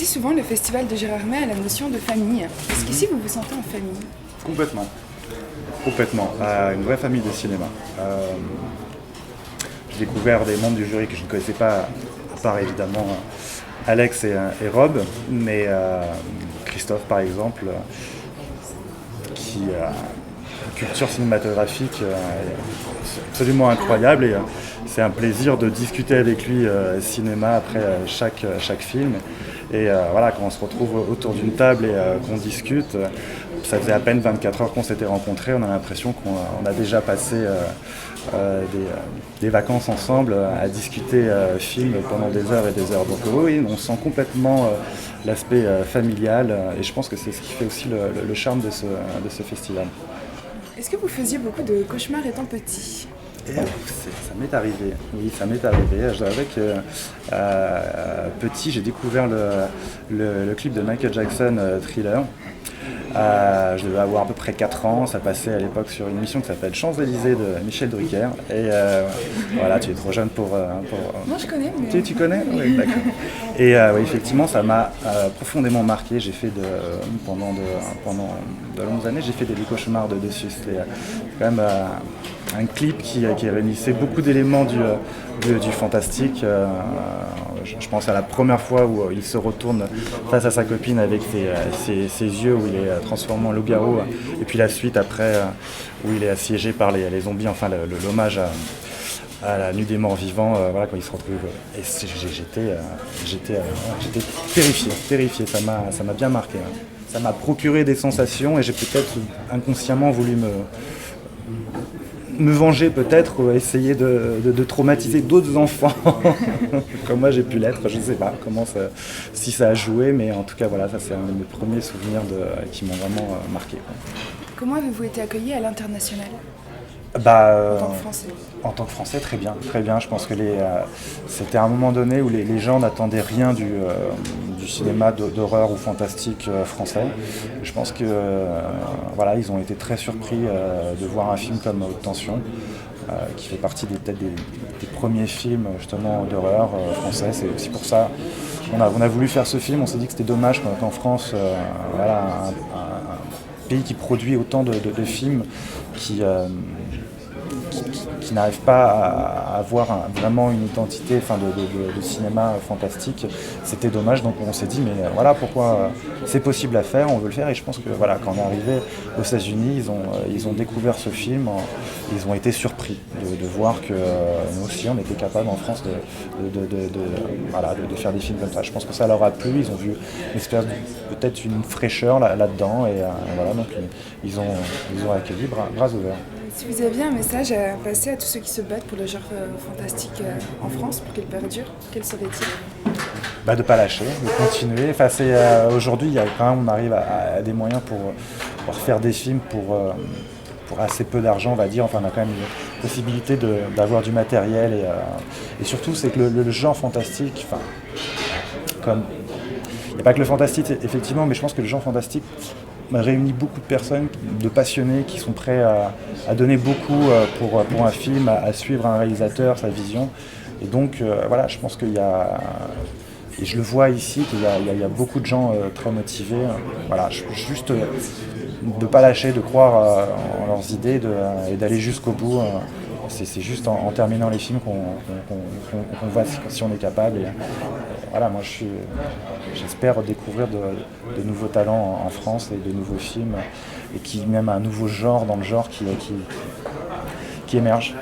Aussi souvent, le festival de Gérardmer a la notion de famille. Est-ce qu'ici, vous vous sentez en famille? Complètement. Complètement. Une vraie famille de cinéma. J'ai découvert des membres du jury que je ne connaissais pas, à part évidemment Alex et Rob, mais Christophe par exemple, qui a une culture cinématographique absolument incroyable et c'est un plaisir de discuter avec lui cinéma après chaque film. Et voilà, quand on se retrouve autour d'une table et qu'on discute, ça faisait à peine 24 heures qu'on s'était rencontrés, on a l'impression qu'on a déjà passé des vacances ensemble à discuter film pendant des heures et des heures. Donc oui, on sent complètement l'aspect familial et je pense que c'est ce qui fait aussi le charme de ce festival. Est-ce que vous faisiez beaucoup de cauchemars étant petit? Ça m'est arrivé, oui, ça m'est arrivé. Je dirais que petit, j'ai découvert le clip de Michael Jackson, Thriller. Je devais avoir à peu près 4 ans, ça passait à l'époque sur une émission qui s'appelle Champs-Élysées de Michel Drucker. Et voilà, tu es trop jeune pour... Moi je connais, mais... Tu connais? Oui, d'accord. Et oui, effectivement, ça m'a profondément marqué. J'ai fait pendant de longues années, j'ai fait des cauchemars dessus. C'était quand même un clip qui réunissait beaucoup d'éléments du fantastique. Je pense à la première fois où il se retourne face à sa copine avec ses yeux, où il est transformé en loup-garou, et puis la suite après où il est assiégé par les zombies, enfin l'hommage à la nuit des morts vivants, voilà, quand il se retrouve. Et j'étais terrifié, ça m'a bien marqué. Ça m'a procuré des sensations et j'ai peut-être inconsciemment voulu me venger peut-être, ou essayer de traumatiser d'autres enfants comme moi j'ai pu l'être, je ne sais pas si ça a joué, mais en tout cas voilà, ça c'est un de mes premiers souvenirs qui m'ont vraiment marqué. Comment avez-vous été accueilli à l'international? En tant que Français? En tant que Français, très bien. Je pense que c'était un moment donné où les gens n'attendaient rien du cinéma d'horreur ou fantastique français. Je pense que voilà, ils ont été très surpris de voir un film comme Haute Tension, qui fait partie peut-être des premiers films justement d'horreur français. C'est aussi pour ça qu'on a voulu faire ce film. On s'est dit que c'était dommage qu'en France, voilà, un pays qui produit autant de films qui n'arrive pas à avoir vraiment une identité de cinéma fantastique. C'était dommage, donc on s'est dit mais voilà pourquoi c'est possible à faire, on veut le faire. Et je pense que voilà, quand on est arrivé aux États-Unis, ils ont découvert ce film, ils ont été surpris de voir que nous aussi on était capable en France de faire des films comme ça. Je pense que ça leur a plu, ils ont vu une espèce peut-être une fraîcheur là-dedans et voilà, donc ils ont accueilli bras ouverts. Si vous aviez un message à passer à tous ceux qui se battent pour le genre fantastique en France, pour qu'il perdure, quel serait-il? De ne pas lâcher, de continuer. Enfin, aujourd'hui, on arrive à des moyens pour faire des films pour assez peu d'argent, on va dire. Enfin, on a quand même une possibilité d'avoir du matériel et surtout, c'est que le genre fantastique, enfin, comme il n'y a pas que le fantastique, effectivement, mais je pense que le genre fantastique réunit beaucoup de personnes, de passionnés qui sont prêts à donner beaucoup pour un film, à suivre un réalisateur, sa vision. Et donc voilà, je pense qu'il y a, et je le vois ici, qu'il y a beaucoup de gens très motivés. Voilà, juste de ne pas lâcher, de croire en leurs idées et d'aller jusqu'au bout. C'est juste en terminant les films qu'on voit si on est capable. Et voilà, moi j'espère découvrir de nouveaux talents en France et de nouveaux films et même un nouveau genre dans le genre qui émerge.